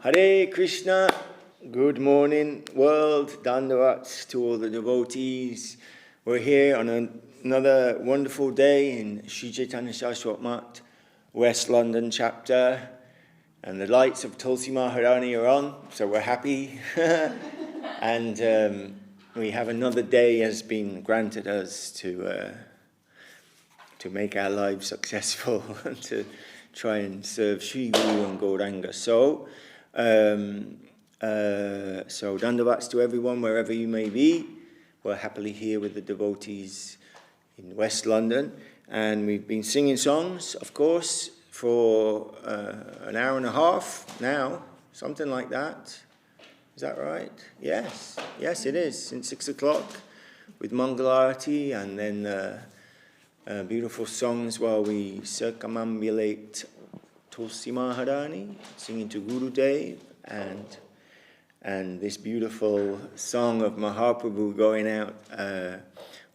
Hare Krishna, good morning world, Dandavats to all the devotees. We're here on another wonderful day in Sri Chaitanya Saraswat Math, West London chapter, and the lights of Tulsi Maharani are on, so we're happy. And we have another day has been granted us to make our lives successful and to try and serve Sri Guru and Gauranga. So dandavats to everyone, wherever you may be. We're happily here with the devotees in West London, and we've been singing songs, of course, for an hour and a half now, something like that. Is that right? Yes, it is, since 6 o'clock, with Mangalarati, and then beautiful songs while we circumambulate Tulsi Maharani, singing to Gurudev, and this beautiful song of Mahaprabhu going out,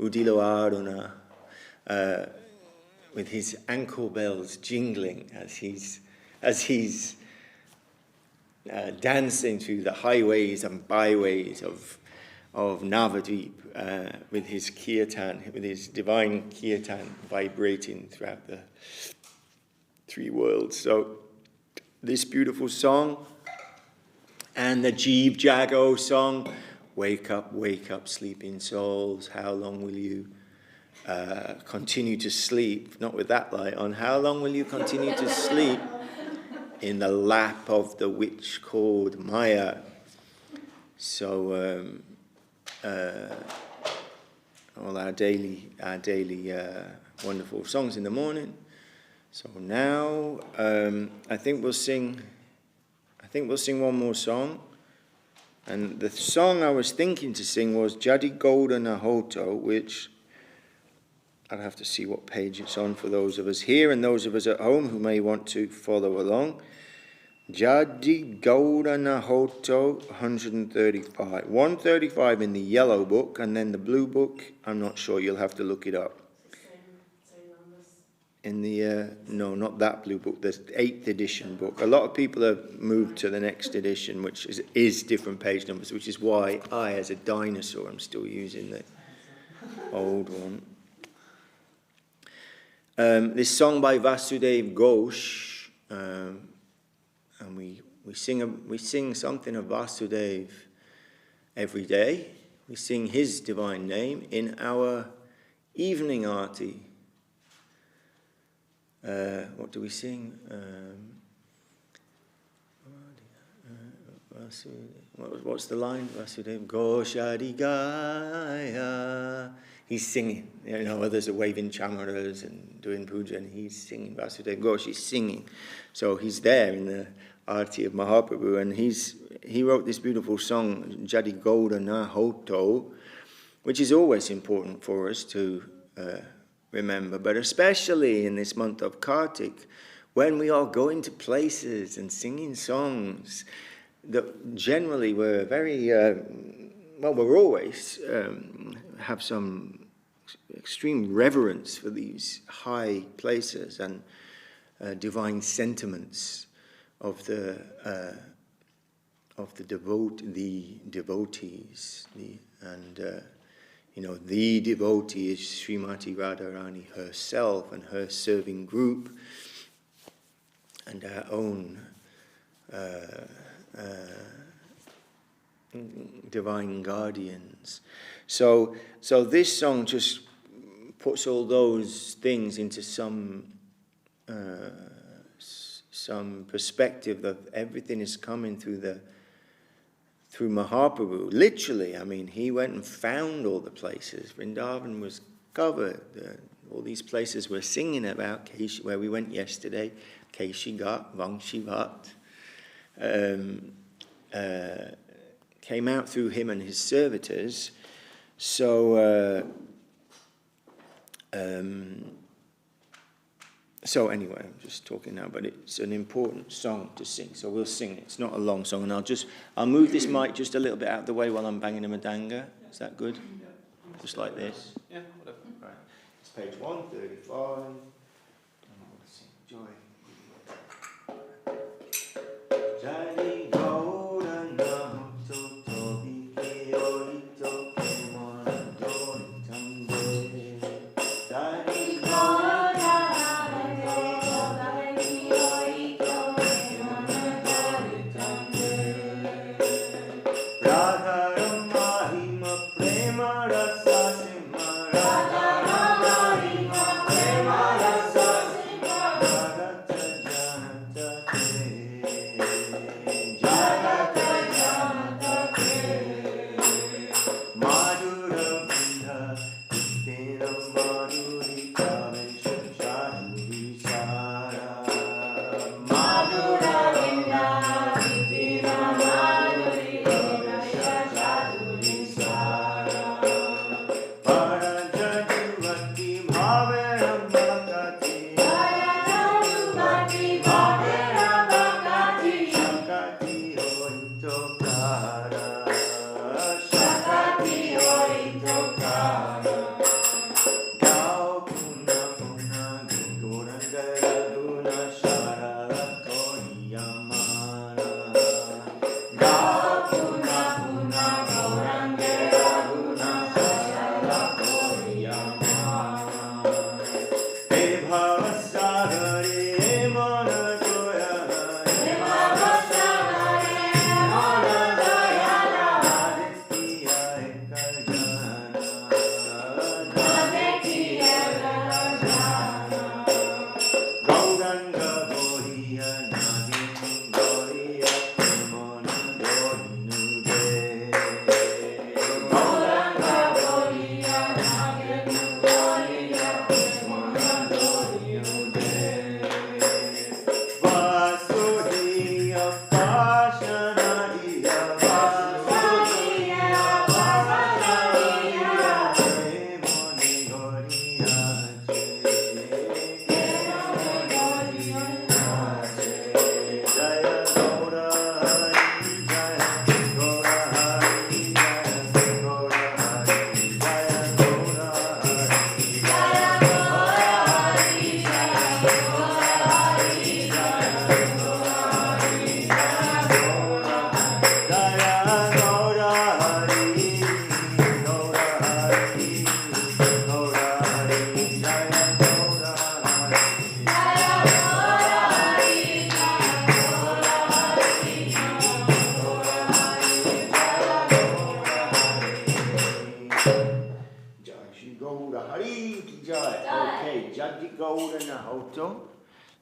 Udilo Aruna, with his ankle bells jingling as he's dancing through the highways and byways of Navadvip, with his kirtan, with his divine kirtan vibrating throughout the three worlds. So this beautiful song, and the Jeev Jago song, wake up, sleeping souls, how long will you continue to sleep? Not with that light on. How long will you continue to sleep in the lap of the witch called Maya? So all our daily wonderful songs in the morning. So now I think we'll sing one more song. And the song I was thinking to sing was Jadi Golda Nahoto, which I'll have to see what page it's on for those of us here and those of us at home who may want to follow along. Jadi Golda Nahoto, 135. 135 in the yellow book, and then the blue book, I'm not sure, you'll have to look it up. In the, no, not that blue book, the 8th edition book. A lot of people have moved to the next edition, which is different page numbers, which is why I, as a dinosaur, am still using the old one. This song by Vasudev Ghosh, and we sing something of Vasudev every day. We sing his divine name in our evening arti. What do we sing? What's the line? Vasudev Goshadi Gaya. He's singing. You know, others are waving chamaras and doing puja, and he's singing. Vasudev Ghosh is singing. So he's there in the arti of Mahaprabhu, and he wrote this beautiful song, Jadi Golda Nahoto, which is always important for us to remember, but especially in this month of Kartik, when we are going to places and singing songs that generally we're very, we're always have some extreme reverence for these high places and divine sentiments of the devotees, the devotee is Srimati Radharani herself and her serving group, and our own divine guardians. So this song just puts all those things into some perspective that everything is coming through Mahaprabhu. Literally, I mean, he went and found all the places. Vrindavan was covered. All these places we're singing about, where we went yesterday, Keshi Ghat, Vangshi Bhat, came out through him and his servitors. So anyway, I'm just talking now, but it's an important song to sing, so we'll sing it. It's not a long song, and I'll move this mic just a little bit out of the way while I'm banging a madanga. Is that good? Yeah. Just like this? Yeah, whatever. Right. It's page 135. And we'll sing Joy. Shakati Oitokara, Shakati Oitokara, Gau Puna Puna Gurangara Guna Sharara Koriyamara, Gau Puna Puna Gurangara Guna Sharara Koriyamara, Bhavasagare Mana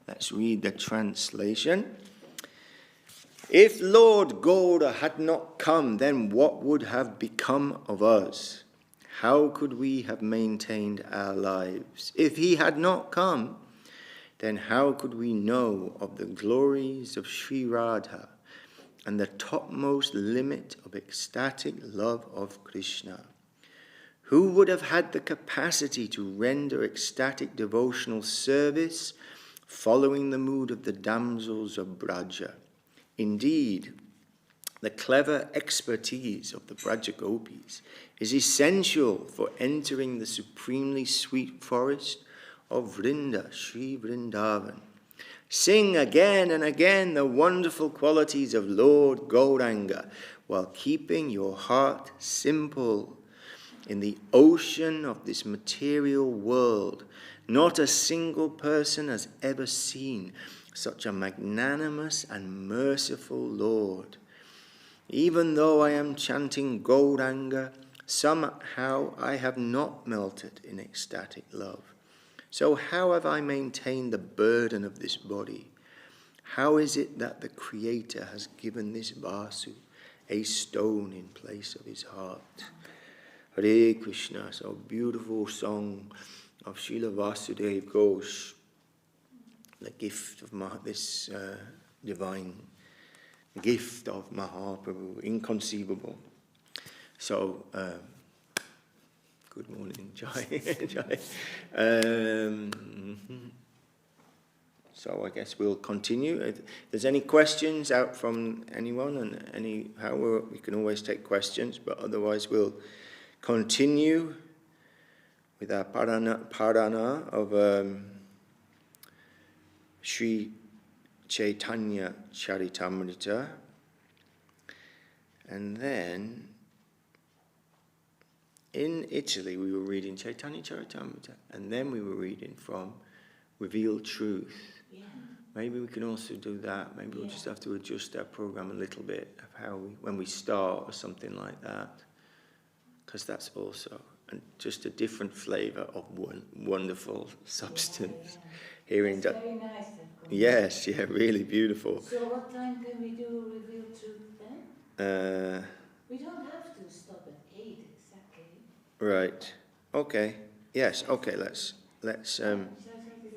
Let's read the translation. If Lord Gaura had not come, then what would have become of us? How could we have maintained our lives? If he had not come, then how could we know of the glories of Sri Radha and the topmost limit of ecstatic love of Krishna? Who would have had the capacity to render ecstatic devotional service following the mood of the damsels of Braja? Indeed, the clever expertise of the Braja Gopis is essential for entering the supremely sweet forest of Vrinda, Sri Vrindavan. Sing again and again the wonderful qualities of Lord Gauranga while keeping your heart simple. In the ocean of this material world, not a single person has ever seen such a magnanimous and merciful Lord. Even though I am chanting Gauranga, somehow I have not melted in ecstatic love. So how have I maintained the burden of this body? How is it that the Creator has given this Vasu a stone in place of his heart? Hare Krishna, so beautiful song of Srila Vasudeva Ghosh, the gift of this divine gift of Mahaprabhu, inconceivable. So, good morning, Jai. Jai. So I guess we'll continue. If there's any questions out from anyone, and we can always take questions, but otherwise we'll continue with our Parana of Sri Chaitanya Charitamrita. And then in Italy we were reading Chaitanya Charitamrita, and then we were reading from Revealed Truth. Yeah. Maybe we can also do that. Maybe we'll just have to adjust our program a little bit of how when we start or something like that. Because that's also just a different flavour of wonderful substance. Hearing that's very nice. Yes, really beautiful. So what time can we do Revealed Truth then? We don't have to stop at 8 exactly. Right. Okay. Yes. Okay. Let's. Saraswati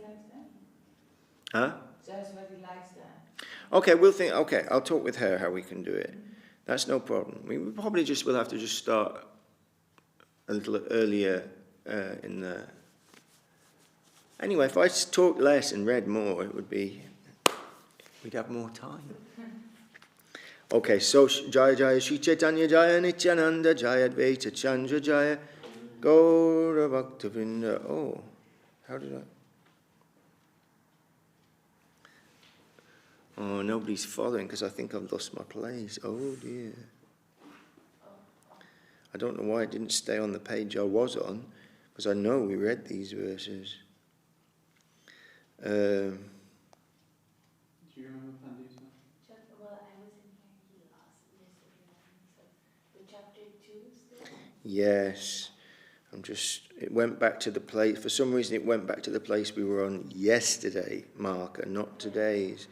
likes that. Huh? Saraswati likes that. Okay. We'll think. Okay. I'll talk with her how we can do it. That's no problem. We probably will have to just start a little earlier in the... Anyway, if I talked less and read more, we'd have more time. Okay, so Jaya Jaya Shri Chaitanya Jaya Nityananda Jaya Advaita Chandra Jaya Gaura Bhakta Vrinda. Oh, how did I? Oh, nobody's following because I think I've lost my place. Oh dear. I don't know why it didn't stay on the page I was on, because I know we read these verses. Do you remember Pandita? Well, I was in here yesterday, so the chapter 2 still? Yes. It went back to the place, for some reason it went back to the place we were on yesterday, Mark, and not today's.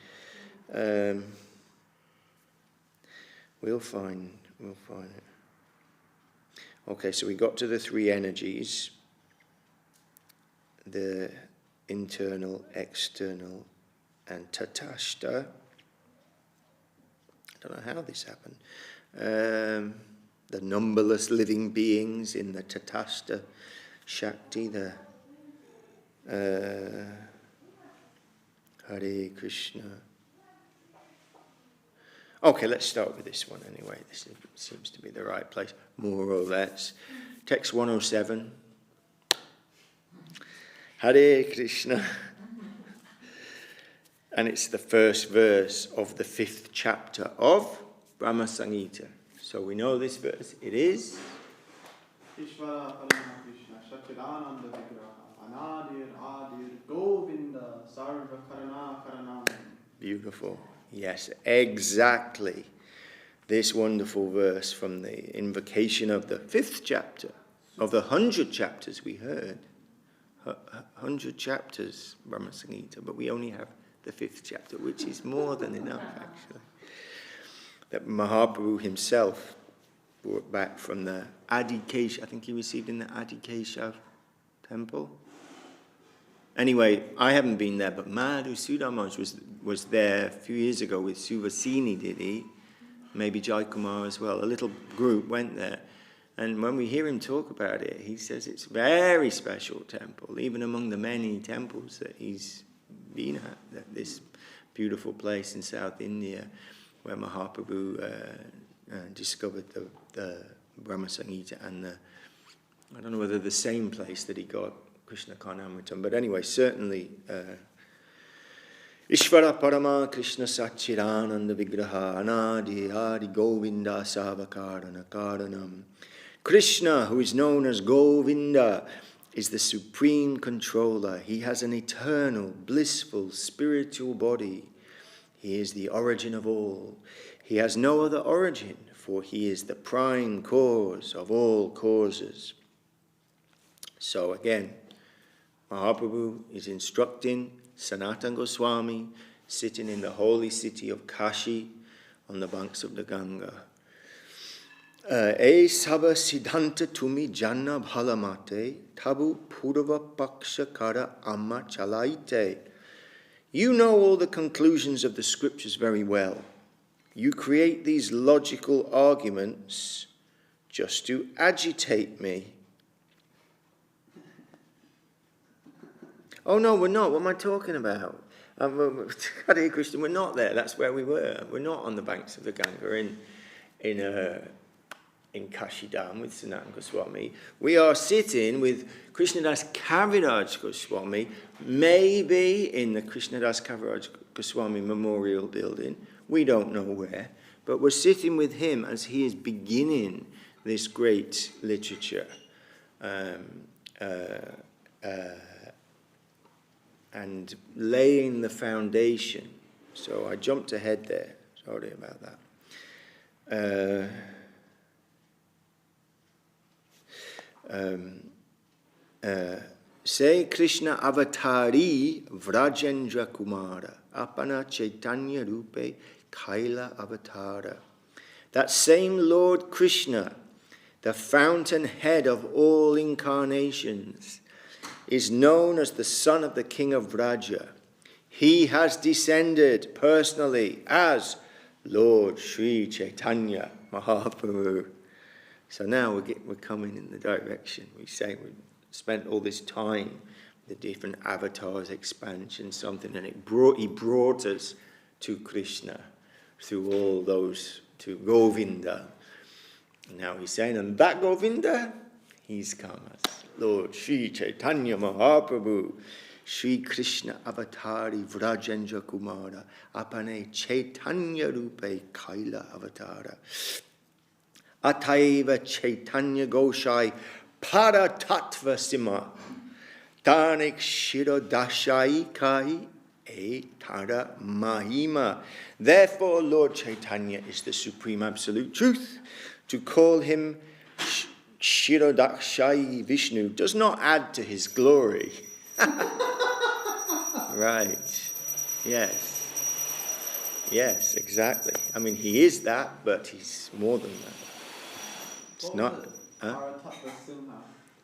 We'll find it. Okay, so we got to the three energies, the internal, external, and tatashta. I don't know how this happened. The numberless living beings in the tatashta Shakti, the Hare Krishna. Okay, let's start with this one anyway. This seems to be the right place, more or less. Text 107. Hare Krishna. And it's the first verse of the 5th chapter of Brahma Samhita. So we know this verse. It is Ishvara Parama Krishna Satchidananda Vigraha Anadir Adir Govinda Sarva Karana Karanam. beautiful. Yes, exactly. This wonderful verse from the invocation of the 5th chapter of the 100 chapters we heard. 100 chapters, Brahma Samhita, but we only have the 5th chapter, which is more than enough, actually. That Mahaprabhu himself brought back from the Adikesha, I think he received in the Adikesha temple. Anyway, I haven't been there, but Madhu Sudamaj was there a few years ago with Suvasini, did he? Maybe Jai Kumar as well. A little group went there. And when we hear him talk about it, he says it's a very special temple, even among the many temples that he's been at, this beautiful place in South India where Mahaprabhu discovered the Brahma Samhita and I don't know whether the same place that he got Krishna Karnamritam, but anyway, certainly Ishvara Parama Krishna Satchidananda Vigraha Anadi Adi Govinda Savakarana Karanam. Krishna, who is known as Govinda, is the supreme controller. He has an eternal, blissful, spiritual body. He is the origin of all. He has no other origin, for he is the prime cause of all causes. So again, Mahaprabhu is instructing Sanatana Goswami, sitting in the holy city of Kashi on the banks of the Ganga. E saba siddhanta tumi janna bhalamate tabu purva paksha kara amma chalaite. You know all the conclusions of the scriptures very well. You create these logical arguments just to agitate me. Oh no, we're not. What am I talking about? Hare Krishna, we're not there. That's where we were. We're not on the banks of the Ganga in Kashidam with Sanatana Goswami. We are sitting with Krishnadas Kaviraj Goswami, maybe in the Krishnadas Kaviraj Goswami Memorial Building. We don't know where, but we're sitting with him as he is beginning this great literature. And laying the foundation. So I jumped ahead there. Sorry about that. Say Krishna Avatari Vrajendra Kumara Apana Chaitanya Rupe Kaila Avatara. That same Lord Krishna, the fountainhead of all incarnations, is known as the son of the king of Vraja. He has descended personally as Lord Sri Chaitanya Mahaprabhu. So now we're coming in the direction. We say we spent all this time, the different avatars, expansion, something, and he brought us to Krishna. through all those to Govinda. And now he's saying, and that Govinda, he's come as Lord Sri Chaitanya Mahaprabhu, Sri Krishna Avatari Vrajendra Kumara, Apane Chaitanya Rupe Kaila Avatara. Ataiva Chaitanya Goshai Paratattva Sima Tanik Shiro Dashai Kai Etara Mahima. Therefore, Lord Chaitanya is the Supreme Absolute Truth. To call him Shirodakshai Vishnu does not add to his glory. Right. Yes. Yes, exactly. I mean, he is that, but he's more than that. It's What not. was it? Paratattva Singha.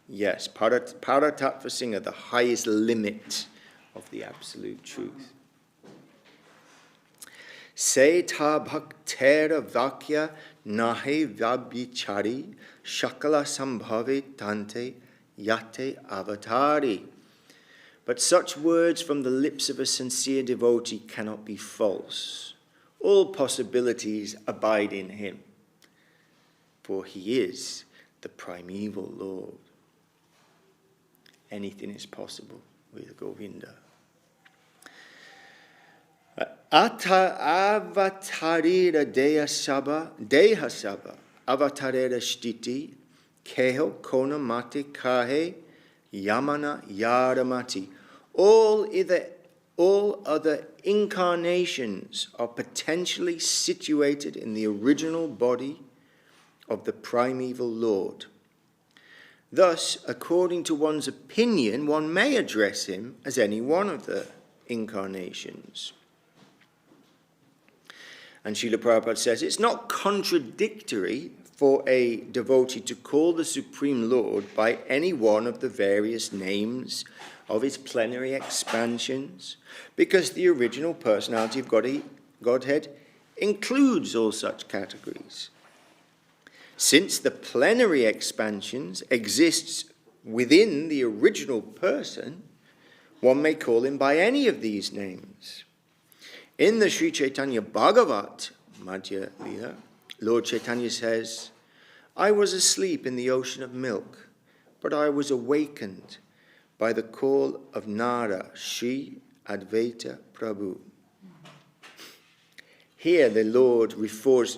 Yes, Paratattva Singha, the highest limit of the absolute truth. Seta bhaktera vakya nahe vabhichari shakala sambhave tante yate avatari. But such words from the lips of a sincere devotee cannot be false. All possibilities abide in him, for he is the primeval Lord. Anything is possible with Govinda. Ata avatarira deha saba, avatarira shtiti, keho kona mate kahe, yamana yaramati. All other incarnations are potentially situated in the original body of the primeval Lord. Thus, according to one's opinion, one may address him as any one of the incarnations. And Srila Prabhupada says, it's not contradictory for a devotee to call the Supreme Lord by any one of the various names of his plenary expansions, because the original personality of Godhead includes all such categories. Since the plenary expansions exists within the original person, one may call him by any of these names. In the Sri Chaitanya Bhagavat Madhya Lila, Lord Chaitanya says, I was asleep in the ocean of milk, but I was awakened by the call of Nara, Sri Advaita Prabhu. Here the Lord refers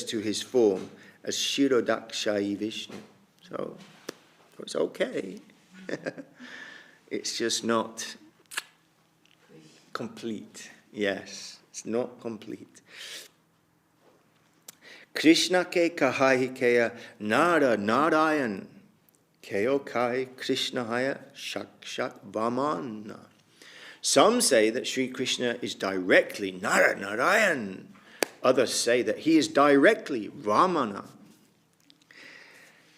to his form as Shirodakshai Vishnu. So it's okay. It's just not complete. Yes, it's not complete. Krishna ke kahai keya nara narayan keo kai Krishna haya shakshat vamana. Some say that Sri Krishna is directly Nara Narayan. Others say that he is directly Ramana.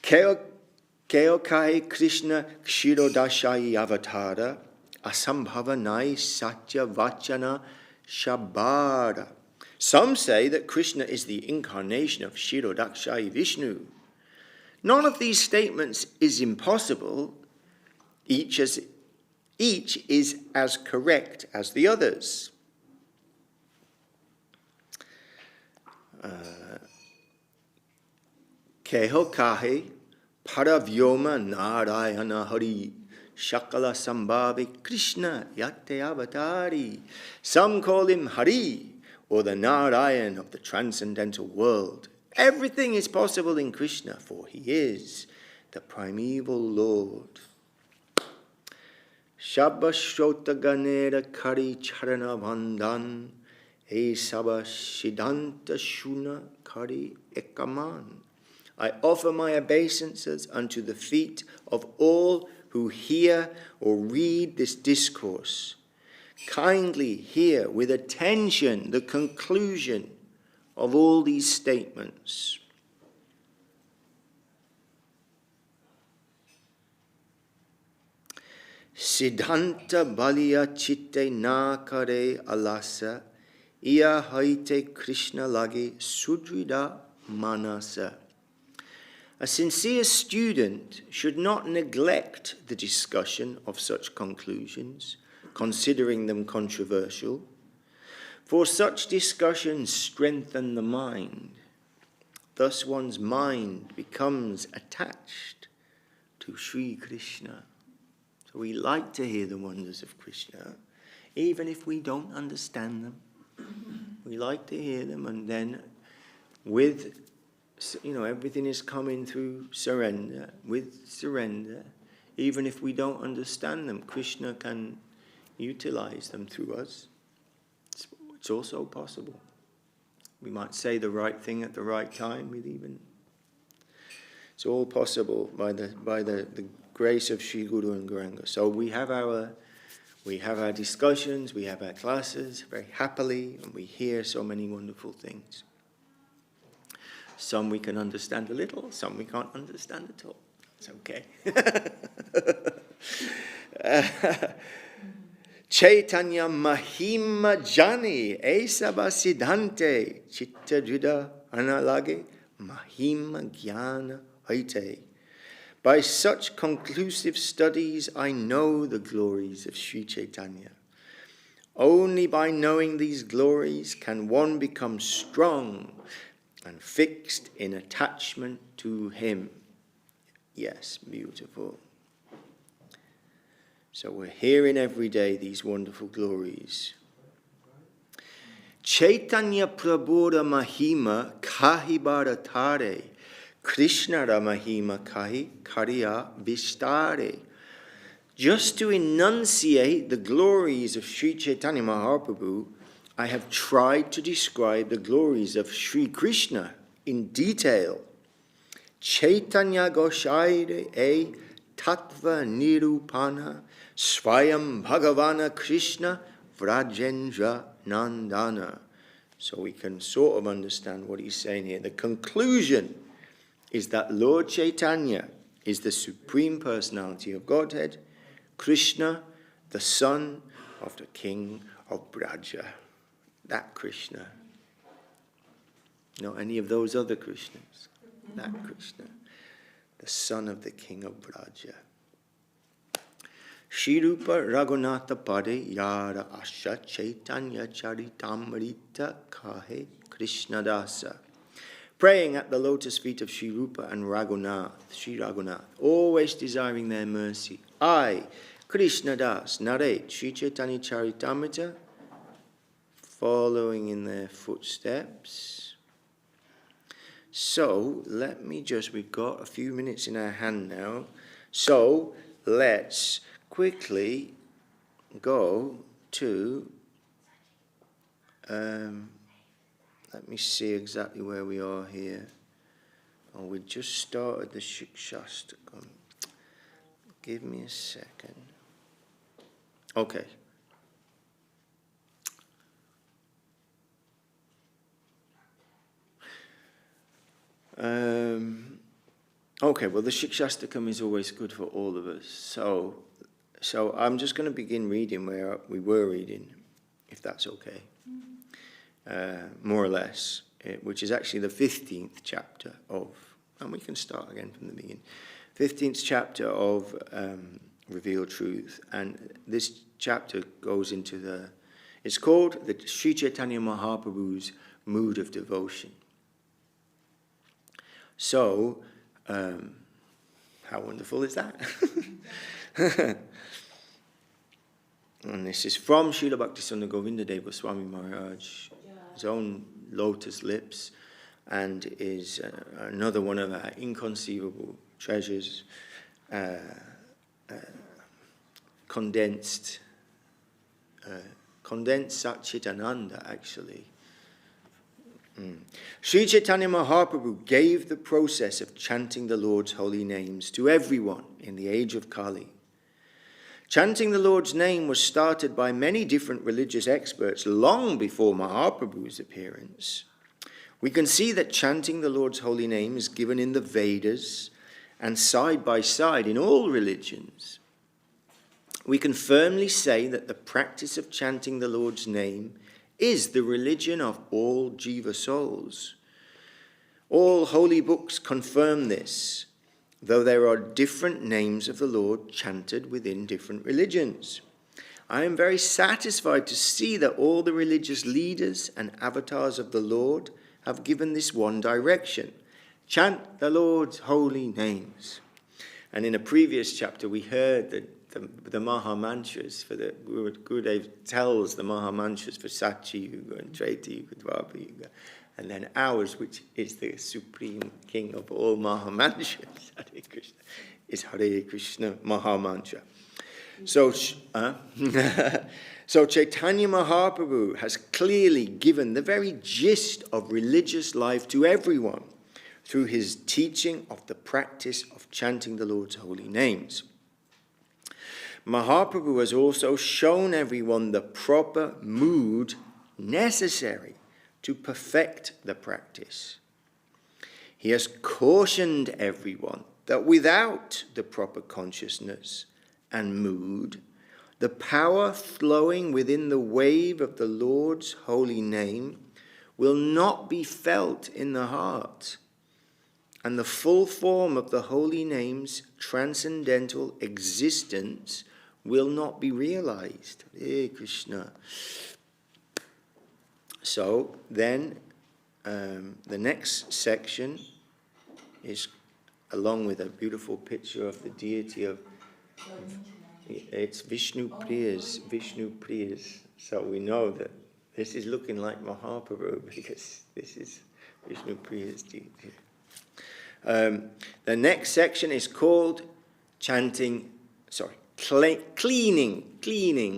Keo kai Krishna kshirodashai avatara asambhavanai satya vachana shabara. Some say that Krishna is the incarnation of Shirodakshai Vishnu. None of these statements is impossible. Each is as correct as the others. Keho kahe paravyoma narayana hari shakala sambhavi Krishna yate avatari. Some call him Hari, or the Narayan of the transcendental world. Everything is possible in Krishna, for he is the primeval Lord. Shabba Shrota Ganera Kari Charana Vandan E Saba Siddhanta Shuna Kari Ekaman. I offer my obeisances unto the feet of all who hear or read this discourse. Kindly hear with attention the conclusion of all these statements. Siddhanta balia chitte na kare alasa, iya haite Krishna lage sudrida manasa. A sincere student should not neglect the discussion of such conclusions, considering them controversial, For such discussions strengthen the mind. Thus one's mind becomes attached to Sri Krishna. So we like to hear the wonders of Krishna, even if we don't understand them. We like to hear them, and then with, everything is coming through surrender. With surrender, even if we don't understand them, Krishna can utilize them through us. It's also possible. We might say the right thing at the right time. It's all possible by the grace of Sri Guru and Gauranga. So we have our discussions, we have our classes very happily, and we hear so many wonderful things. Some we can understand a little, some we can't understand at all. It's okay. Chaitanya Mahima Jani Esaba Siddhante Chitta Juda Analage Mahima Jnana Haite. By such conclusive studies I know the glories of Sri Chaitanya. Only by knowing these glories can one become strong and fixed in attachment to him. Yes, beautiful. So we're hearing every day these wonderful glories. Chaitanya Prabhuda Mahima Kahi Bharatare Krishna Mahima Kahi Kariya Vistare. Just to enunciate the glories of Sri Chaitanya Mahaprabhu, I have tried to describe the glories of Sri Krishna in detail. Chaitanya Goshaire E Tattva Nirupana Swayam Bhagavana Krishna Vrajendra Nandana. So we can sort of understand what he's saying here. The conclusion is that Lord Chaitanya is the Supreme Personality of Godhead, Krishna, the son of the King of Braja. That Krishna. Not any of those other Krishnas. That Krishna, the son of the King of Braja. Shri Rupa Raghunatha Pade Yara Asha Chaitanya Charitamrita Kahe Krishna Dasa. Praying at the lotus feet of Shri Rupa and Raghunath, Shri Raghunath, always desiring their mercy. I, Krishna Das, narrate Shri Chaitanya Charitamrita, following in their footsteps. So, we've got a few minutes in our hand now. So, let's quickly go to, let me see exactly where we are here. Oh, we just started the Shikshastakam. Give me a second. Okay. Okay, well, the Shikshastakam is always good for all of us. So I'm just going to begin reading where we were reading, if that's okay. More or less, which is actually the 15th chapter of, and we can start again from the beginning, 15th chapter of Revealed Truth. And this chapter goes into it's called the Sri Chaitanya Mahaprabhu's Mood of Devotion. So, how wonderful is that? And this is from Srila Bhaktisinoda Govindadev Goswami Maharaj, his own lotus lips, and is another one of our inconceivable treasures, condensed Satchitananda, actually. Sri Chaitanya Mahaprabhu gave the process of chanting the Lord's holy names to everyone in the age of Kali. Chanting the Lord's name was started by many different religious experts long before Mahaprabhu's appearance. We can see that chanting the Lord's holy name is given in the Vedas and side by side in all religions. We can firmly say that the practice of chanting the Lord's name is the religion of all Jiva souls. All holy books confirm this, though there are different names of the Lord chanted within different religions. I am very satisfied to see that all the religious leaders and avatars of the Lord have given this one direction. Chant the Lord's holy names. And in a previous chapter, we heard that the Maha Mantras for the Gurudev tells the Maha Mantras for Satya Yuga and Treta Yuga, Dwapara Yuga, and then ours, which is the supreme king of all Maha Mantras, Hare Krishna, is Hare Krishna Maha Mantra. So Chaitanya Mahaprabhu has clearly given the very gist of religious life to everyone through his teaching of the practice of chanting the Lord's holy names. Mahaprabhu has also shown everyone the proper mood necessary to perfect the practice. He has cautioned everyone that without the proper consciousness and mood, the power flowing within the wave of the Lord's holy name will not be felt in the heart, and the full form of the holy name's transcendental existence will not be realized. Hare Krishna. So then the next section is, along with a beautiful picture of the deity of, it's Vishnu Priyas. So we know that this is looking like Mahaprabhu because this is Vishnu Priya's deity. The next section is called cleaning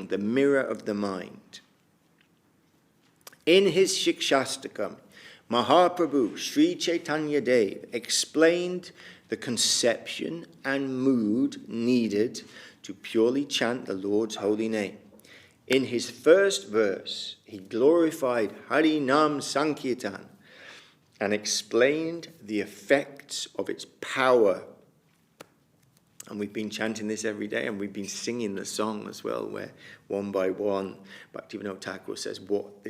the mirror of the mind. In his Shikshastakam, Mahaprabhu Sri Chaitanya Dev explained the conception and mood needed to purely chant the Lord's holy name. In his first verse, he glorified Hari Nam Sankirtan and explained the effects of its power. And we've been chanting this every day, and we've been singing the song as well, where one by one, Bhaktivinoda Thakur says, what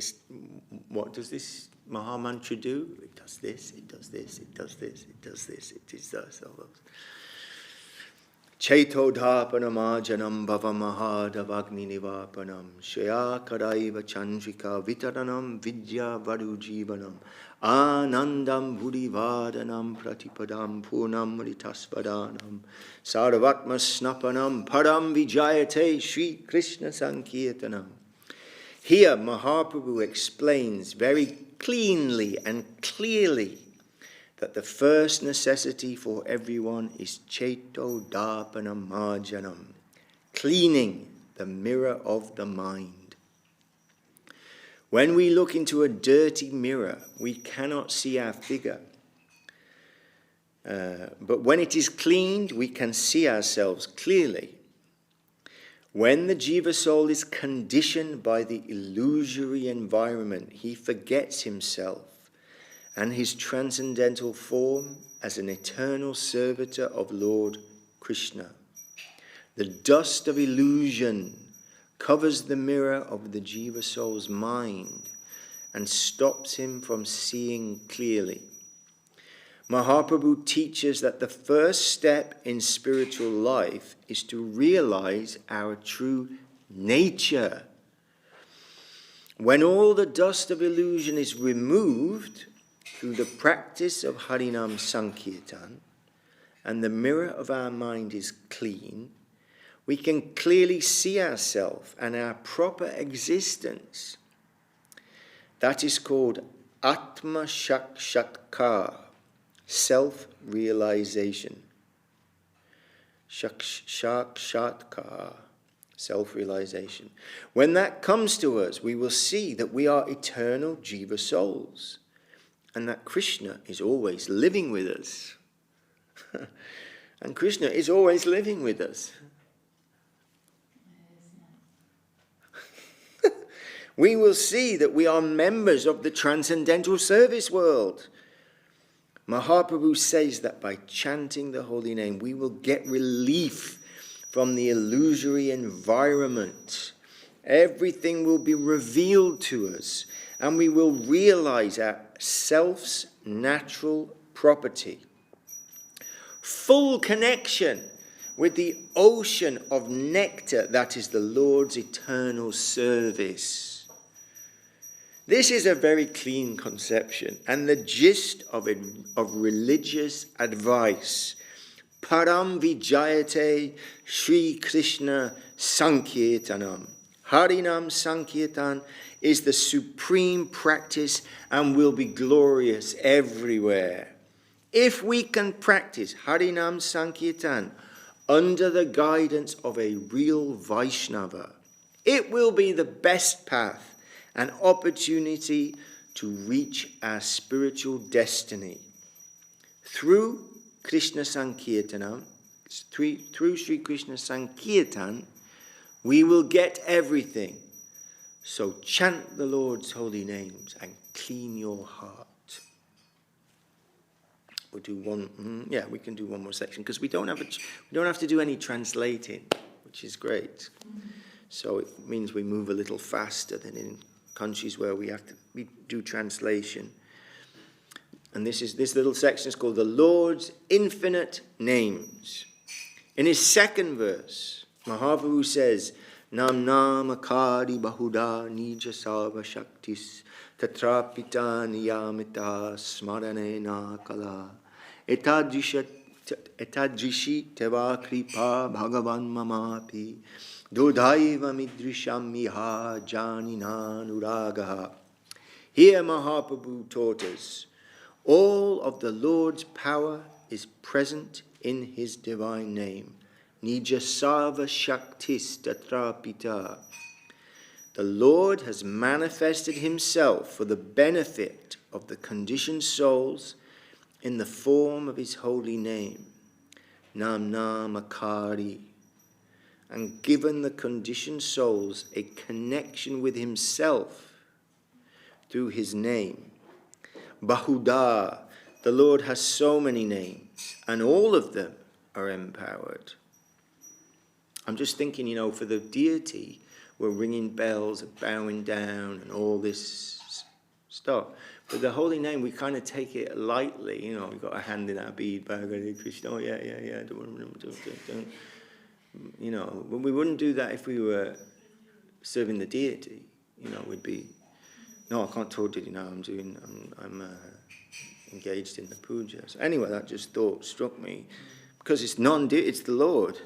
does this Maha Mantra do? It does this, it does this, it does this, it does this, it does this, all those. Cheto dharpanam ajanam bhava mahadavagni nivapanam shaya karaiva chandrika vitaranam vidya varu jivanam anandam buddhivadanam pratipadam purnam ritasvadanam sarvatma snapanam param vijayate Sri Krishna Sankirtanam. Here Mahaprabhu explains very cleanly and clearly that the first necessity for everyone is Cheto Darpanam Marjanam, cleaning the mirror of the mind. When we look into a dirty mirror, we cannot see our figure. But when it is cleaned, we can see ourselves clearly. When the Jiva soul is conditioned by the illusory environment, he forgets himself and his transcendental form as an eternal servitor of Lord Krishna. The dust of illusion covers the mirror of the Jiva soul's mind and stops him from seeing clearly. Mahaprabhu teaches that the first step in spiritual life is to realize our true nature. When all the dust of illusion is removed through the practice of Harinam Sankirtan, and the mirror of our mind is clean, we can clearly see ourselves and our proper existence. That is called Atma Sakshatkar, self-realization. Sakshatkar, self-realization. When that comes to us, we will see that we are eternal Jiva souls, and that Krishna is always living with us. And Krishna is always living with us. We will see that we are members of the transcendental service world. Mahaprabhu says that by chanting the holy name, we will get relief from the illusory environment. Everything will be revealed to us, and we will realize our self's natural property. Full connection with the ocean of nectar that is the Lord's eternal service. This is a very clean conception and the gist of religious advice. Param Vijayate Sri Krishna Sankirtanam. Harinam Sankirtan is the supreme practice and will be glorious everywhere. If we can practice Harinam Sankirtan under the guidance of a real Vaishnava, it will be the best path and opportunity to reach our spiritual destiny. Through Krishna Sankirtanam, through Sri Krishna Sankirtan, we will get everything. So chant the Lord's holy names and clean your heart. We'll do one. We can do one more section because we don't have to do any translating, which is great. So it means we move a little faster than in countries where we do translation. And this little section is called the Lord's Infinite Names. In his second verse, Mahaprabhu says, Nam Nam Akari Bahuda Nija Sarva Shaktis Tatrapita Niyamita Smarane Na Kala Etadrishi Teva Kripa Bhagavan Mamapi Dodhaiva Midrisham Miha Janina Nuragaha. Here Mahaprabhu taught us, all of the Lord's power is present in his divine name. Nija Sarva Shaktis Tatrapita. The Lord has manifested himself for the benefit of the conditioned souls in the form of his holy name, Nam Nam Akari, and given the conditioned souls a connection with himself through his name. Bahuda, the Lord has so many names, and all of them are empowered. I'm just thinking, for the deity, we're ringing bells and bowing down and all this stuff. But the holy name, we kind of take it lightly. We've got a hand in our bead, Bhagavad Krishna. Oh, yeah. Don't. We wouldn't do that if we were serving the deity. We'd be, no, I can't talk to you now. I'm engaged in the puja. So anyway, that just struck me. Because it's it's the Lord.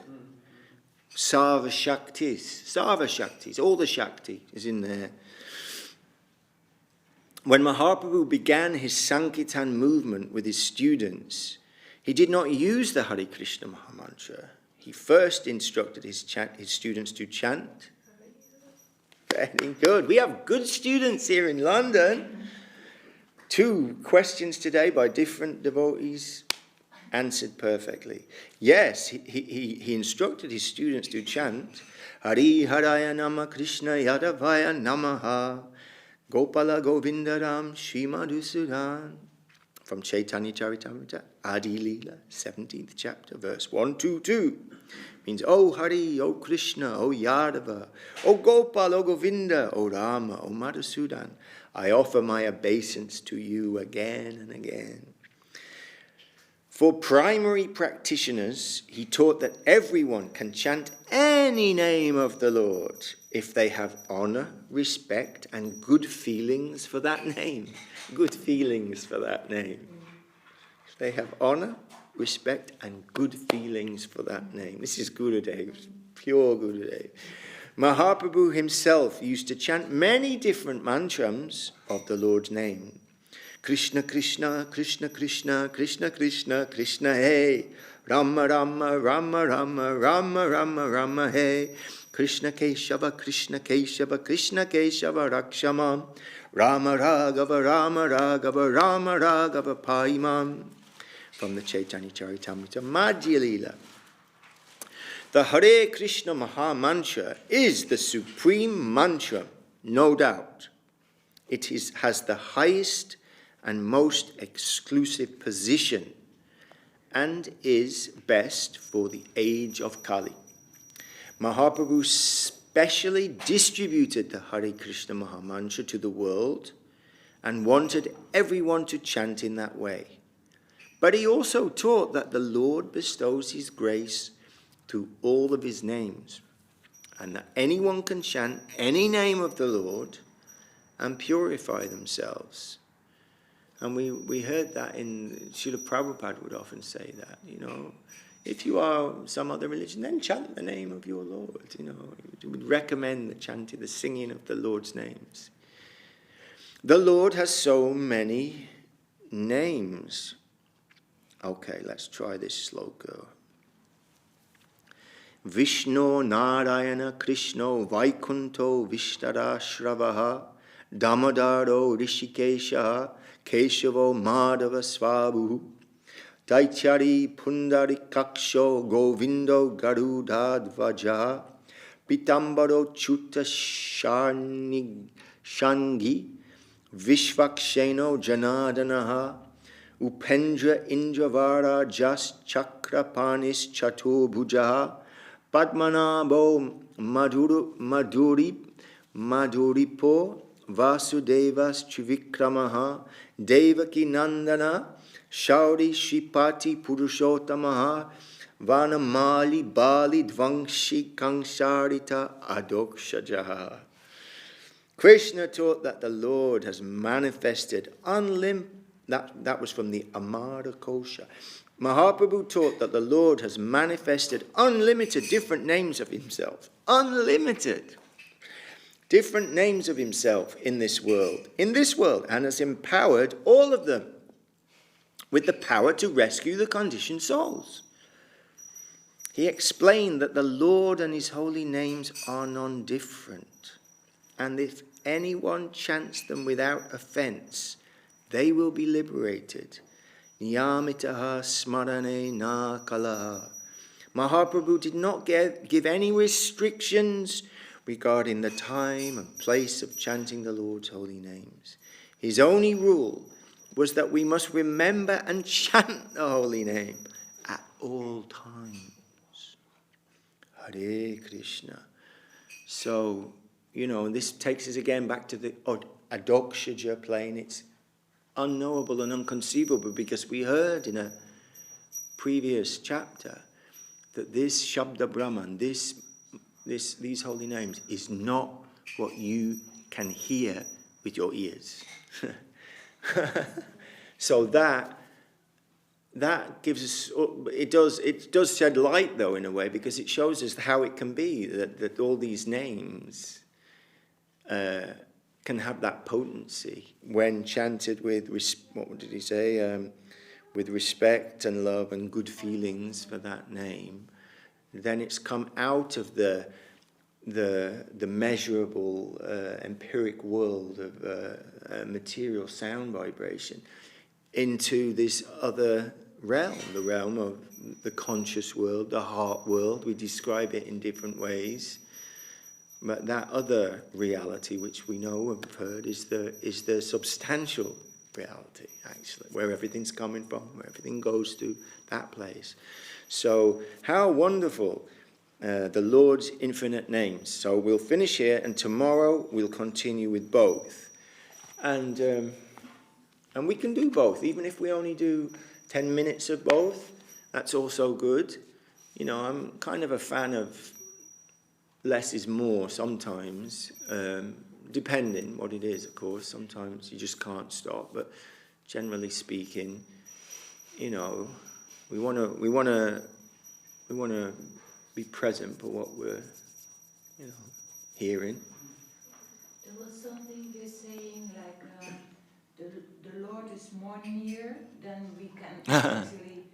Sarva Shaktis, all the Shakti is in there. When Mahaprabhu began his Sankirtan movement with his students, he did not use the Hare Krishna Mahamantra. He first instructed his students to chant. Very good. We have good students here in London. 2 questions today by different devotees. Answered perfectly. Yes, he instructed his students to chant Hari Haraya Nama Krishna Yadavaya Namaha Gopala Govindaram Shri Madhusudan from Chaitanya Charitamrita Adi Leela 17th chapter verse 122 means O Hari, O Krishna, O Yadava, O Gopal, O Govinda, O Rama, O Madhusudan, I offer my obeisance to you again and again. For primary practitioners, he taught that everyone can chant any name of the Lord if they have honor, respect, and good feelings for that name. Good feelings for that name. If they have honor, respect, and good feelings for that name. This is Gurudev, pure Gurudev. Mahaprabhu himself used to chant many different mantras of the Lord's name. Krishna Krishna, Krishna Krishna, Krishna Krishna, Krishna Hey, Rama Rama, Rama Rama, Rama Rama, Rama Hey, Krishna Kesava, Krishna Kesava, Krishna Kesava Rakshamam, Rama Raghava, Rama Raghava, Rama Raghava Paimam. From the Chaitanya Charitamrita Madhya Leela. The Hare Krishna Mahamantra is the supreme mantra, no doubt. It has the highest and most exclusive position and is best for the age of Kali. Mahaprabhu specially distributed the Hare Krishna Mahamantra to the world and wanted everyone to chant in that way. But he also taught that the Lord bestows his grace to all of his names, and that anyone can chant any name of the Lord and purify themselves. And we heard that in Srila Prabhupada would often say that, if you are some other religion, then chant the name of your Lord. He would recommend the chanting, the singing of the Lord's names. The Lord has so many names. Okay, let's try this sloka. Vishnu Narayana Krishno Vaikunto Vishtara Shravaha Damodaro Rishikesha Kesavo Madhava Swabu Daichari Pundarikaksho Govindo Garudadvaja Pitambaro Chuta Shangi Vishvaksheno Janadanaha Upendra Indravara Jas Chakrapanis Chaturbujaha Padmanabho Madhuripo Vasudevas Trivikramaha Devaki Nandana Shauri Shripati Purushottamaha Vanamali Bali Dvangshi Kangsharita Adokshajaha. Krishna taught that the Lord has manifested that was from the Amara Kosha. Mahaprabhu taught that the Lord has manifested unlimited different names of himself. Unlimited different names of himself in this world, and has empowered all of them with the power to rescue the conditioned souls. He explained that the Lord and his holy names are non-different, and if anyone chants them without offense, they will be liberated. Niyamitaha smarane na kalaha. Mahaprabhu did not give any restrictions regarding the time and place of chanting the Lord's holy names. His only rule was that we must remember and chant the holy name at all times. Hare Krishna. So, this takes us again back to the Adokshaja plane. It's unknowable and unconceivable, because we heard in a previous chapter that this Shabda Brahman, these holy names, is not what you can hear with your ears. So that gives us, it does shed light though in a way, because it shows us how it can be that all these names can have that potency when chanted with, what did he say, with respect and love and good feelings for that name. Then it's come out of the measurable empiric world of material sound vibration into this other realm, the realm of the conscious world, the heart world. We describe it in different ways. But that other reality, which we know and have heard, is the substantial reality, actually, where everything's coming from, where everything goes to that place. So how wonderful the Lord's infinite names. So we'll finish here, and tomorrow we'll continue with both. And we can do both, even if we only do 10 minutes of both. That's also good. I'm kind of a fan of less is more sometimes, depending what it is, of course. Sometimes you just can't stop, but generally speaking, we want to be present for what we're, hearing. There was something you're saying, like the Lord is more near than we can actually.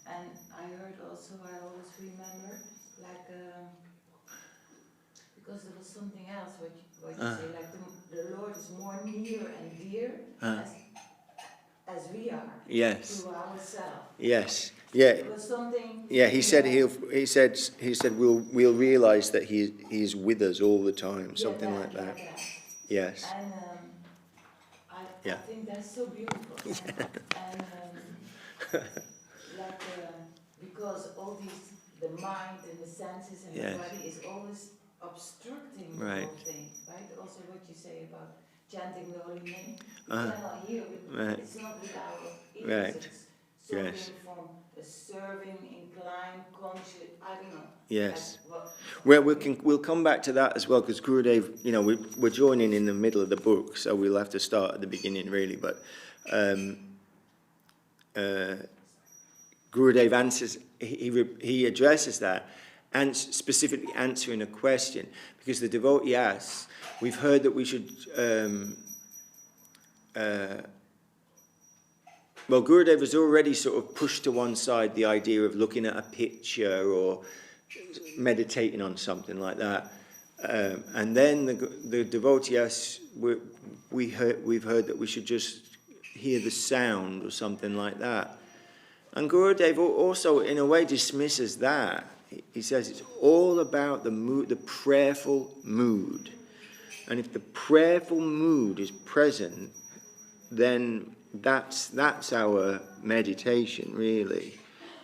And I heard also, I always remember, like. Because there was something else what you say, like the Lord is more near and dear as we are. Yes. To ourselves. Yes. Yeah. There was something. Yeah. He said we'll realize that he is with us all the time. Something like that. Yes. And I think that's so beautiful. And because all the mind and the senses and the body is always obstructing the whole thing, right? Also what you say about chanting the holy name, we cannot hear it. It's not with our ears. It's so from a serving, inclined, conscious, I don't know. Yes. Like Well, we'll come back to that as well, because Gurudev, you know, we're joining in the middle of the book, so we'll have to start at the beginning, really. But Gurudev answers, he addresses that, and specifically answering a question, because the devotee asks, we've heard that we should... well, Gurudev has already sort of pushed to one side the idea of looking at a picture or meditating on something like that. And then the devotee asks, we've heard that we should just hear the sound or something like that. And Gurudev also, in a way, dismisses that. He says it's all about the mood, the prayerful mood. And if the prayerful mood is present, then that's our meditation, really.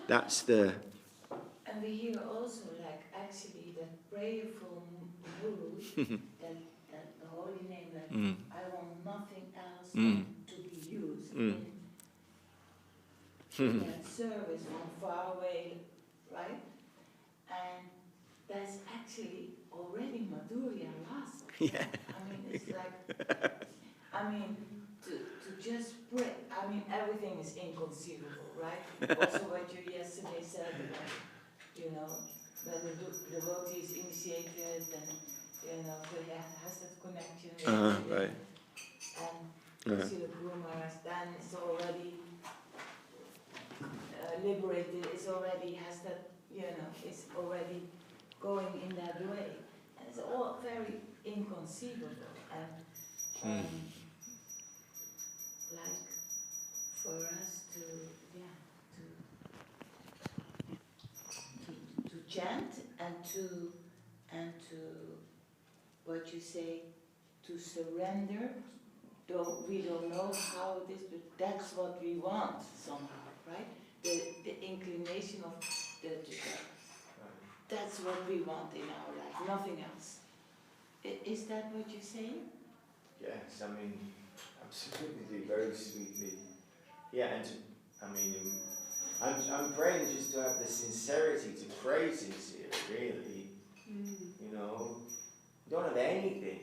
That's the... And we hear also, like, actually, that prayerful mood, that the holy name, like, I want nothing else than to be used in that service from far away, right? And that's actually already Madhurya Rasa. Yeah. I mean, it's like, to just pray, everything is inconceivable, right? Also what you yesterday said about, when the devotee is initiated and, has that connection with Right. and Srila Guru Maharaj, then it's already liberated, it's already has that, it's already going in that way. And it's all very inconceivable. And like for us to chant and to what you say, to surrender. We don't know how it is, but that's what we want somehow, right? The inclination of that's what we want in our life, nothing else. Is that what you're saying? Yes, absolutely, very sweetly. Yeah, and I'm praying just to have the sincerity to pray sincerely, really. Don't have anything.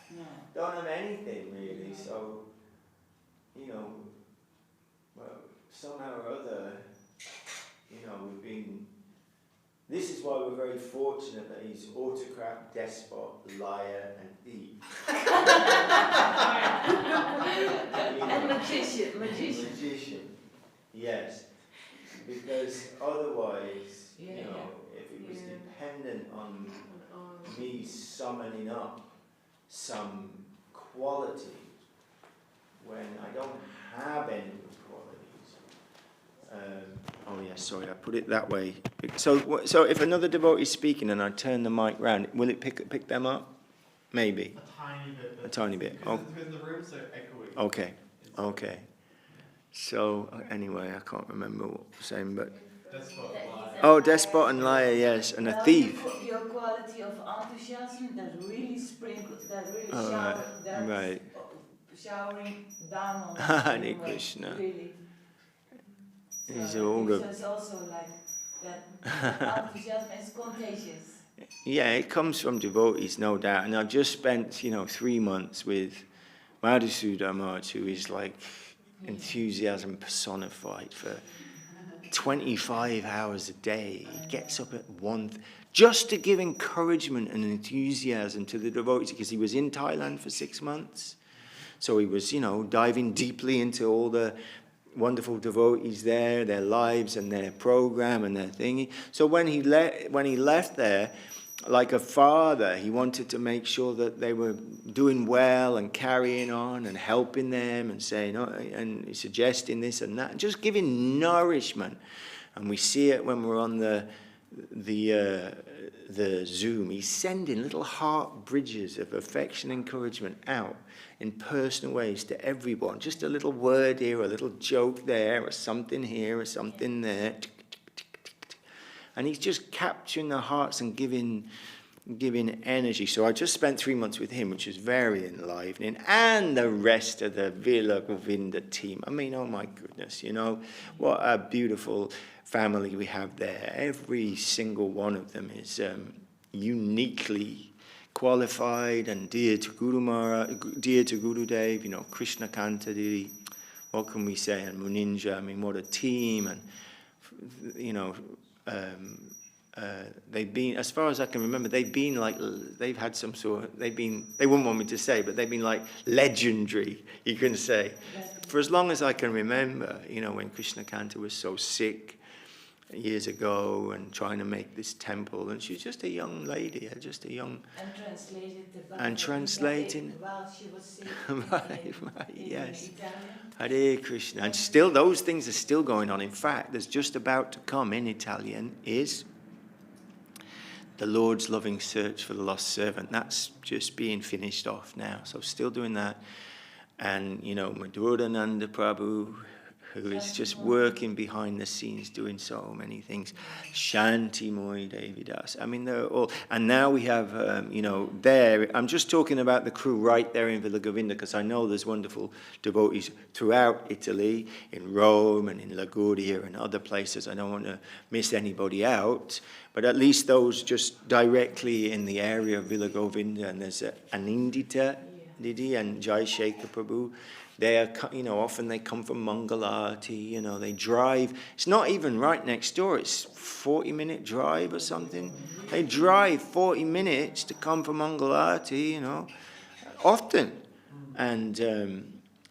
No. Don't have anything, really. So, well, somehow or other, we've been... This is why we're very fortunate that he's autocrat, despot, liar, and thief. And magician. Magician, yes. Because otherwise, if it was dependent on me summoning up some quality when I don't have any qualities. Sorry, I put it that way. So if another devotee is speaking and I turn the mic round, will it pick them up? Maybe. A tiny bit. Because the room's so echoey. Okay. So anyway, I can't remember what I was saying, but... Despot and liar, yes, and a thief. Your quality of enthusiasm that really showering down on Hare Krishna. Really. These So are all the... it's also like that enthusiasm is contagious. Yeah, it comes from devotees, no doubt. And I've just spent, 3 months with Madhusudana Maharaj, who is like enthusiasm personified for 25 hours a day. He gets up at 1 just to give encouragement and enthusiasm to the devotees, because he was in Thailand for 6 months. So he was, diving deeply into all the wonderful devotees there, their lives and their program and their thingy. So when he left there, like a father, he wanted to make sure that they were doing well and carrying on and helping them and saying, and suggesting this and that, and just giving nourishment. And we see it when we're on the Zoom. He's sending little heart bridges of affection and encouragement out in personal ways to everyone. Just a little word here, a little joke there, or something here, or something there. And he's just capturing the hearts and giving giving energy. So I just spent 3 months with him, which was very enlivening, and the rest of the Villa Govinda team. I mean, oh my goodness, you know, what a beautiful family we have there. Every single one of them is uniquely qualified and dear to Guru Maharaj, dear to Gurudev, you know, Krishna Kantadi, what can we say, and Muninja, I mean, what a team, and, you know, they've been, as far as I can remember, they've been like, they've had some sort of, they've been, they wouldn't want me to say, but they've been like legendary, you can say. For as long as I can remember, you know, when Krishna Kanta was so sick years ago and trying to make this temple, and she's just a young lady, just a young... And translated the Bhakti and translating... while she was sick right, in yes. Italian. Hare Krishna. And still, those things are still going on. In fact, there's just about to come in Italian is the Lord's Loving Search for the Lost Servant. That's just being finished off now. So still doing that. And, you know, Madhura Nanda Prabhu, who is just working behind the scenes, doing so many things. Shanti Moy Devidas. I mean, they're all... And now we have, you know, there... I'm just talking about the crew right there in Villa Govinda, because I know there's wonderful devotees throughout Italy, in Rome and in Liguria and other places. I don't want to miss anybody out. But at least those just directly in the area of Villa Govinda, and there's Anindita Didi and Jai Shekhar Prabhu. They are, you know, often they come from Mangalati, you know, they drive. It's not even right next door. It's 40-minute drive or something. They drive 40 minutes to come from Mangalati, you know, often. And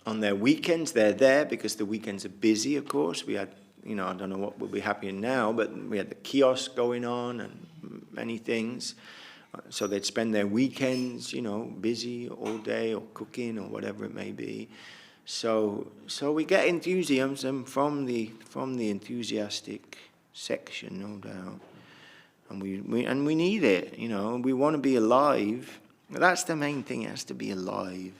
on their weekends, they're there because the weekends are busy, of course. We had, you know, I don't know what will be happening now, but we had the kiosk going on and many things. So they'd spend their weekends, you know, busy all day or cooking or whatever it may be. So we get enthusiasm from the enthusiastic section, no doubt, and we need it, you know. We want to be alive. That's the main thing. It has to be alive.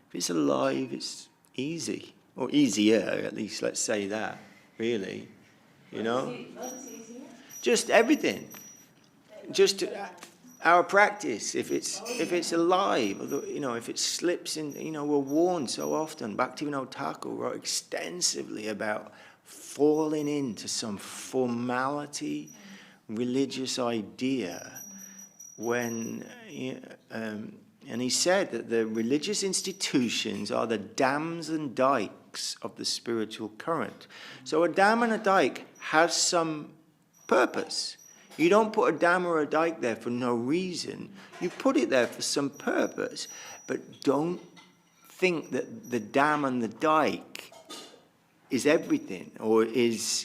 If it's alive, it's easy, or easier at least. Let's say that. Really, you know. What is easier? Just everything. Just. Our practice, if it's alive, you know, if it slips in, you know, we're warned so often. Bhaktivinoda Thakur wrote extensively about falling into some formality, religious idea, when, and he said that the religious institutions are the dams and dikes of the spiritual current. So a dam and a dike has some purpose. You don't put a dam or a dike there for no reason. You put it there for some purpose. But don't think that the dam and the dike is everything, or is,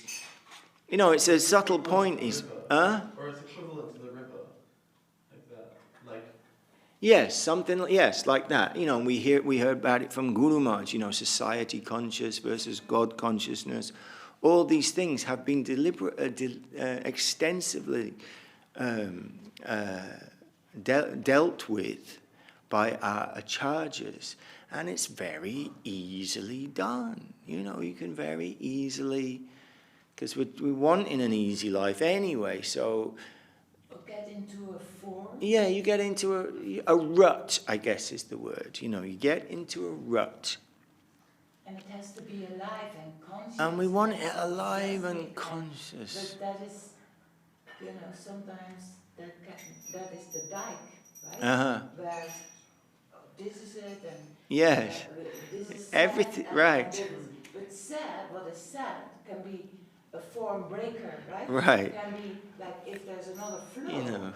you know, it's a subtle point. Is, Or it's equivalent to the river, like that, like. Yes, something. Yes, like that. You know, we heard about it from Guru Maharaj. You know, society conscious versus God consciousness. All these things have been extensively dealt with by our acharyas, and it's very easily done. You know, you can very easily, because we want in an easy life anyway, so... Or get into a form? Yeah, you get into a rut, I guess is the word. You know, you get into a rut. And it has to be alive and conscious. And we want it alive and conscious. But that is, you know, sometimes that is the dike, right? Uh-huh. Where this is it and yes. This is everything, sad, right. But sad, what is sad can be a form breaker, right? Right. It can be like if there's another flow, You know.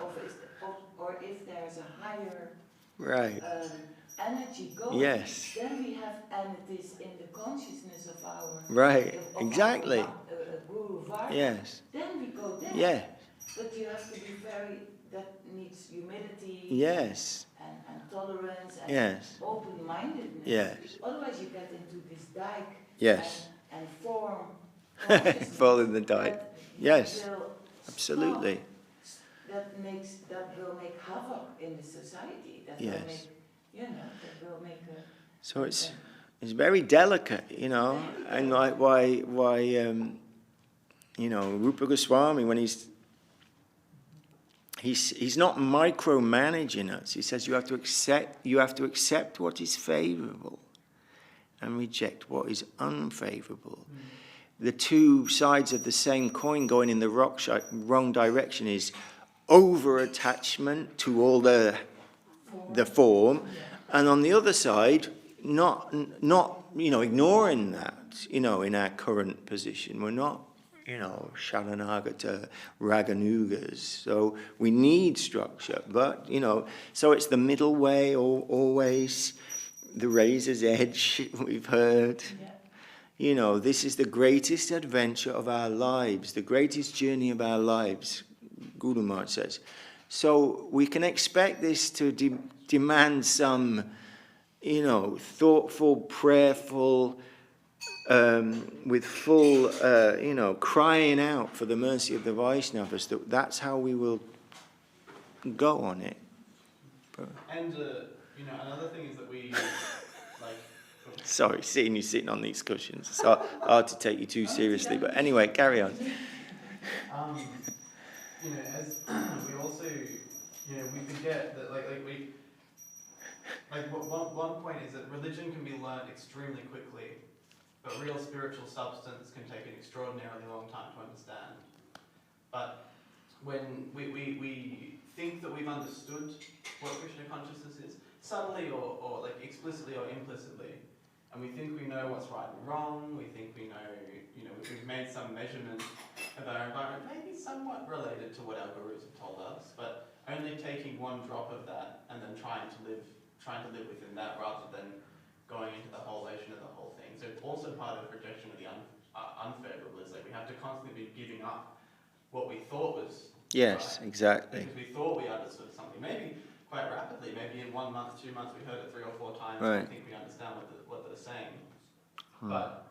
or if there's a higher Right. energy going, Yes. then we have entities in the consciousness of our... Right, of exactly. Our, Guru Varga. Yes. Then we go there. Yes. But you have to be that needs humility. Yes. And tolerance and Yes. open-mindedness. Yes. Otherwise you get into this dike. Yes. And form consciousness. Fall in the dike. that Yes. will Absolutely. that will make havoc in the society. That Yes. will make, you know, that will make a... So it's very delicate, you know, and like why you know, Rupa Goswami, when he's not micromanaging us. He says you have to accept what is favorable and reject what is unfavorable. The two sides of the same coin going in the wrong direction is over-attachment to all the form, and on the other side, not ignoring that, in our current position. We're not, Sharanagata Raganugas. So we need structure, but, so it's the middle way always, the razor's edge, we've heard. Yeah. This is the greatest adventure of our lives, the greatest journey of our lives, Guru Maharaj says. So we can expect this to demand some, thoughtful, prayerful, with full, crying out for the mercy of the Vaishnavas. That's how we will go on it. And, another thing is that we, Sorry, seeing you sitting on these cushions. It's hard to take you too seriously. But anyway, carry on. As we also, we forget that, one point is that religion can be learned extremely quickly, but real spiritual substance can take an extraordinarily long time to understand. But when we think that we've understood what Krishna consciousness is, subtly or explicitly or implicitly, and we think we know what's right and wrong, we think we know, we've made some measurement of our environment, maybe somewhat related to what our gurus have told us, but only taking one drop of that and then trying to live within that rather than going into the whole ocean of the whole thing. So also part of rejection of the unfavorable is we have to constantly be giving up what we thought was yes, right, exactly. Because we thought we understood something. Maybe quite rapidly, maybe in 1 month, 2 months, we heard it 3 or 4 times, right. And we think we understand what they're saying. But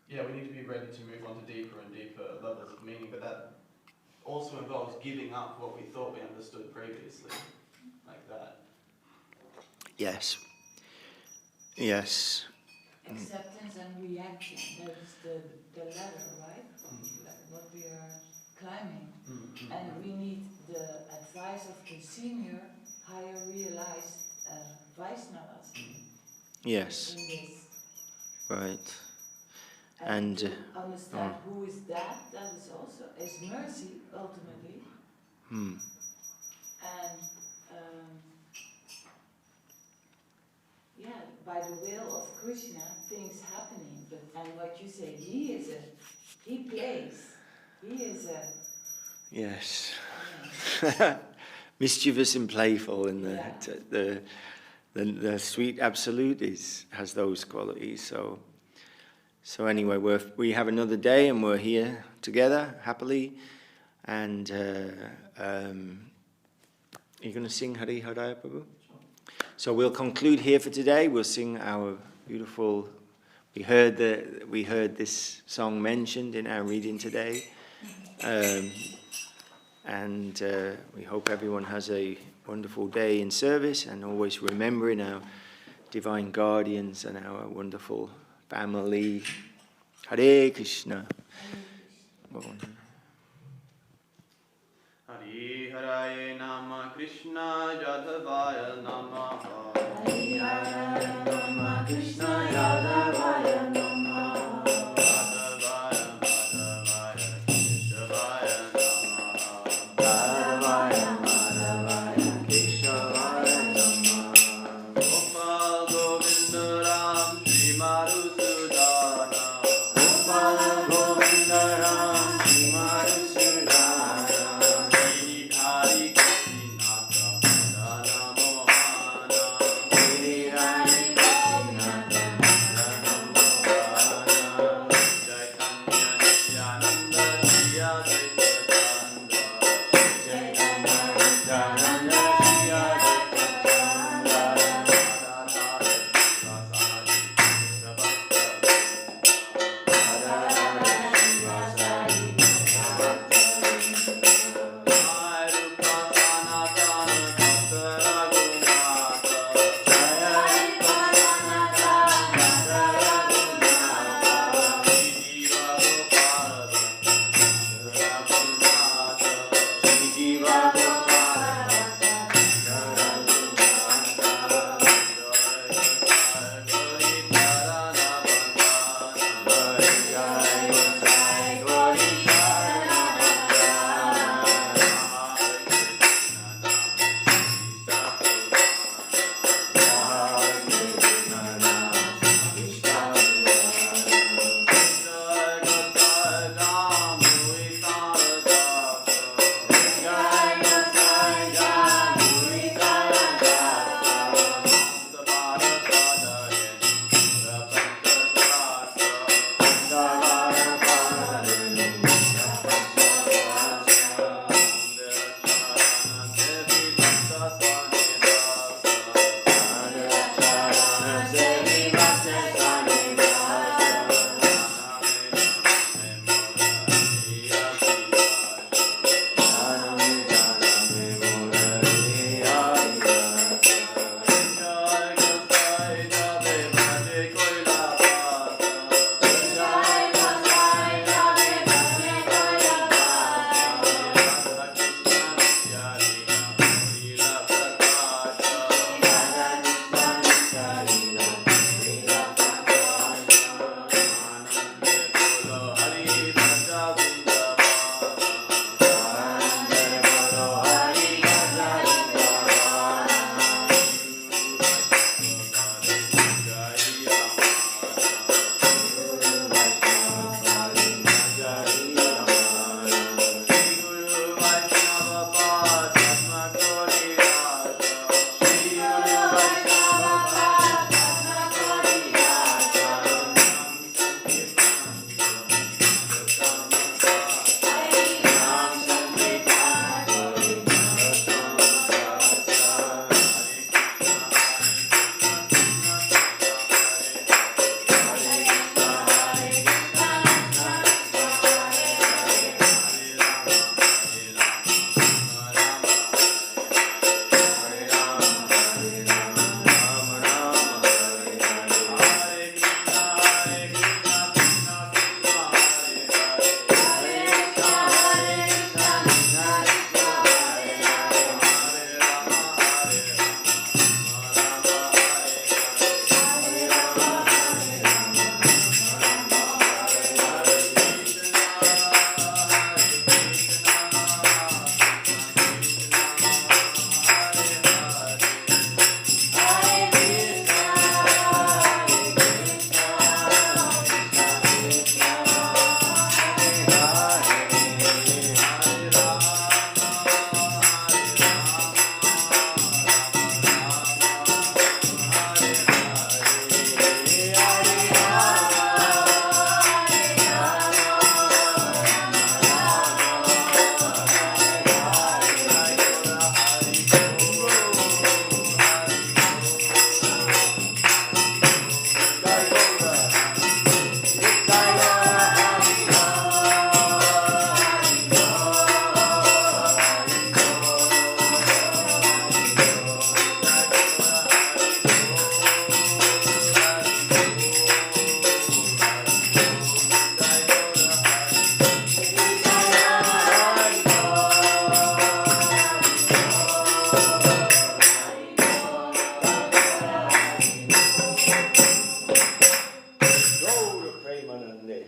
yeah, we need to be ready to move on to deeper and deeper levels of meaning, but that also involves giving up what we thought we understood previously, like that. Yes. Yes. Acceptance and reaction, that is the ladder, right? What we are climbing. And we need the advice of the senior, higher realized Vaishnavas. Yes. In this. Right. And to understand who is that is also is mercy ultimately. And by the will of Krishna, things happening. And what you say, he plays. He is a yes. Mischievous and playful, and the sweet absolute has those qualities. So anyway, we have another day, and we're here together happily. And are you going to sing Hari Haraya Prabhu? So we'll conclude here for today. We'll sing our beautiful. We heard this song mentioned in our reading today, and we hope everyone has a wonderful day in service, and always remembering our divine guardians and our wonderful family. Hare Krishna. Hari Haraye Nama Krishna Yadavaya Namaha. Hari Haraye Nama Krishna Yadavaya Namaha. Yadavaya Madhavaya Keshavaya Namaha. Yadavaya Madhavaya Keshavaya Namaha. Gopal Govinda Ram Shri Madhusudana. Gopal Govinda Ram Shri Madhusudana. Hari Gopinatha Madana Mohana. Hari Gopinatha Madana Mohana. Chaitanya Nityananda Shri Advaita Chaitanya Nityananda Shri Advaita Chanda. Radha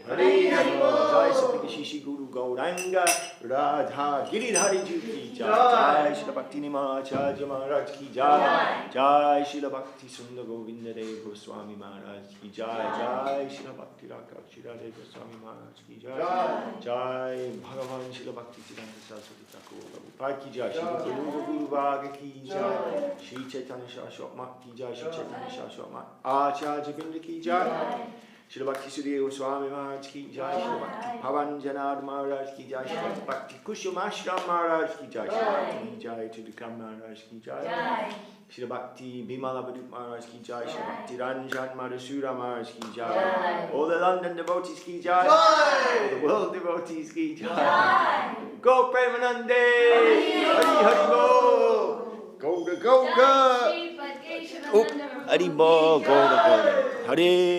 Hare Hare Jai Sapika Shishi Guru Gauranga Radha Giridhari Ji ki Jai Jai Srila Bhakti Nimacharya Maharaj ki Jai Jai Srila Bhakti Sundar Govinda Dev Goswami Maharaj ki Jai Jai Srila Bhakti Rakshira Dev Goswami Maharaj ki Jai Jai Bhagavan Srila Bhakti Siddhanta Saraswati Thakur Prabhupada ki Jai Srila Guru Bhaga ki Jai Shri Chaitanya Shashwat Mat ki Jai Shri Chaitanya Shashwat Mat Acharya Vrinda ki Jai Shri Bhakti Sudhir Goswami Maharaj ki Jai Shri Bhakti Pavan Janad Maharaj ki Jai Shri Bhakti Kushumashram Maharaj ki Jai Shri Bhakti Jai Tudikam Maharaj ki Jai Shri Bhakti Bimala Badup Maharaj ki Jai Shri Bhakti Ranjan Madhusura Maharaj ki Jai all the London devotees ki Jai all the world devotees ki Jai Go Premanande Hari Hari Bo Goga Goga Hari Bo Goga Goga Hare